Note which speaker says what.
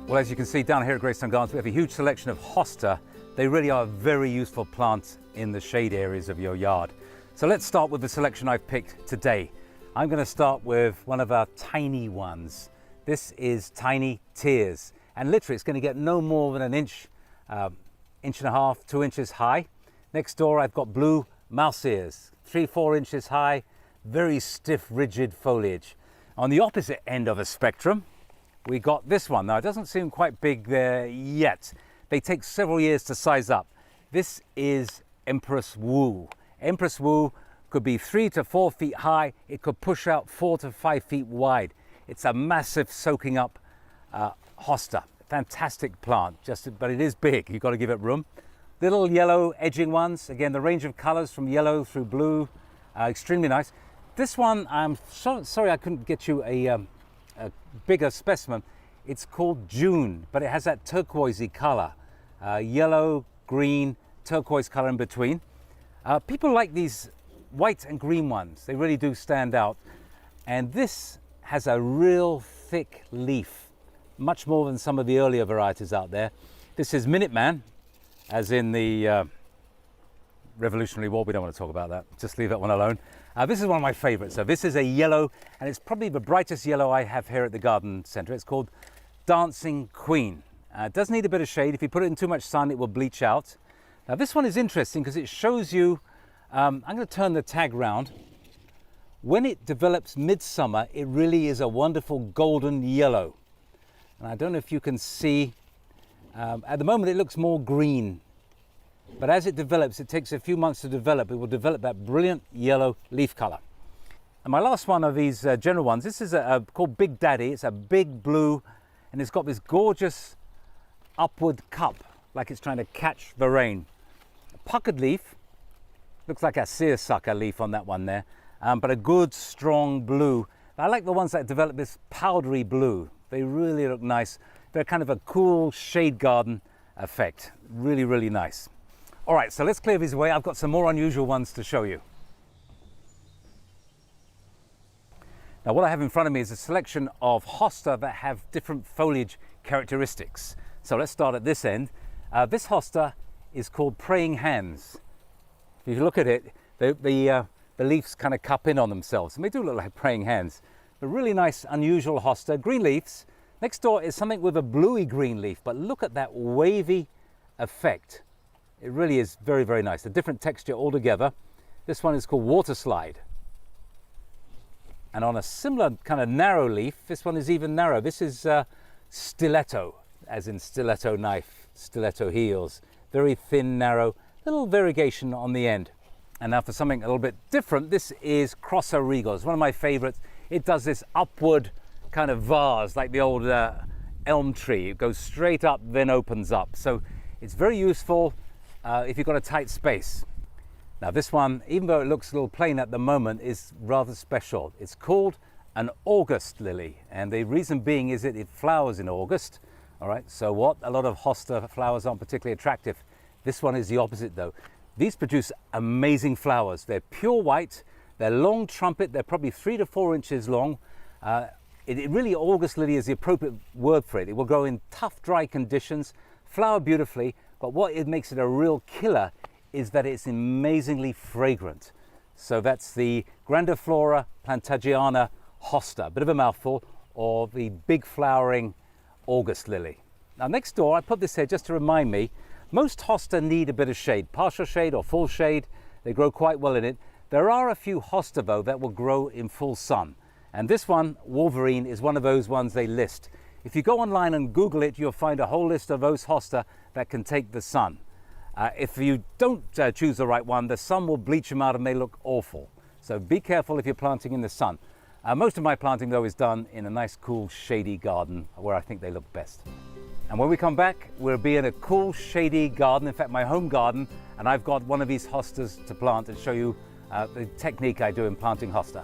Speaker 1: Well, as you can see down here at Greystone Gardens, we have a huge selection of Hosta. They really are a very useful plant in the shade areas of your yard. So let's start with the selection I've picked today. I'm going to start with one of our tiny ones. This is Tiny Tears, and literally it's going to get no more than an inch, inch and a half, 2 inches high. Next door I've got blue mouse ears, 3-4 inches high, very stiff, rigid foliage. On the opposite end of a spectrum, we got this one. Now, it doesn't seem quite big there yet. They take several years to size up. This is Empress Wu. Empress Wu could be 3 to 4 feet high. It could push out 4 to 5 feet wide. It's a massive soaking up hosta. Fantastic plant, but it is big. You've got to give it room. Little yellow edging ones. Again, the range of colors from yellow through blue, extremely nice. This one, I'm sorry I couldn't get you a bigger specimen. It's called June, but it has that turquoisey color, yellow, green, turquoise color in between. People like these white and green ones. They really do stand out. And this has a real thick leaf, much more than some of the earlier varieties out there. This is Minuteman, as in the Revolutionary War. We don't want to talk about that. Just leave that one alone. This is one of my favorites. So this is a yellow, and it's probably the brightest yellow I have here at the garden center. It's called Dancing Queen. It does need a bit of shade. If you put it in too much sun, it will bleach out. Now this one is interesting because it shows you, I'm going to turn the tag round. When it develops midsummer, it really is a wonderful golden yellow. And I don't know if you can see, at the moment it looks more green. But as it develops, it takes a few months to develop. It will develop that brilliant yellow leaf color. And my last one of these general ones, this is called Big Daddy. It's a big blue, and it's got this gorgeous upward cup, like it's trying to catch the rain. A puckered leaf, looks like a seersucker leaf on that one there, but a good strong blue. I like the ones that develop this powdery blue. They really look nice. They're kind of a cool shade garden effect. Really, really nice. All right, so let's clear these away. I've got some more unusual ones to show you. Now, what I have in front of me is a selection of hosta that have different foliage characteristics. So let's start at this end. This hosta is called Praying Hands. If you look at it, the leaves kind of cup in on themselves, and they do look like praying hands. A really nice, unusual hosta. Green leaves. Next door is something with a bluey green leaf, but look at that wavy effect. It really is very, very nice. A different texture altogether. This one is called Water Slide. And on a similar kind of narrow leaf, this one is even narrow. This is Stiletto, as in stiletto knife, stiletto heels. Very thin, narrow, little variegation on the end. And now for something a little bit different, this is Crosser Regal. It's one of my favorites. It does this upward kind of vase, like the old elm tree. It goes straight up, then opens up. So it's very useful if you've got a tight space. Now this one, even though it looks a little plain at the moment, is rather special. It's called an August lily, and the reason being is that it flowers in August. All right, so what? A lot of hosta flowers aren't particularly attractive. This one is the opposite though. These produce amazing flowers. They're pure white, they're long trumpet, they're probably 3 to 4 inches long. Really, August lily is the appropriate word for it. It will grow in tough, dry conditions, flower beautifully, but what makes it a real killer is that it's amazingly fragrant. So that's the Grandiflora Plantagiana hosta, bit of a mouthful, or the big flowering August lily. Now next door, I put this here just to remind me, most hosta need a bit of shade, partial shade or full shade. They grow quite well in it. There are a few hosta though that will grow in full sun. And this one, Wolverine, is one of those ones they list. If you go online and Google it, you'll find a whole list of those hosta that can take the sun. If you don't choose the right one, the sun will bleach them out and they look awful. So be careful if you're planting in the sun. Most of my planting though is done in a nice cool shady garden where I think they look best. And when we come back, we'll be in a cool shady garden, in fact my home garden, and I've got one of these hostas to plant and show you the technique I do in planting hosta.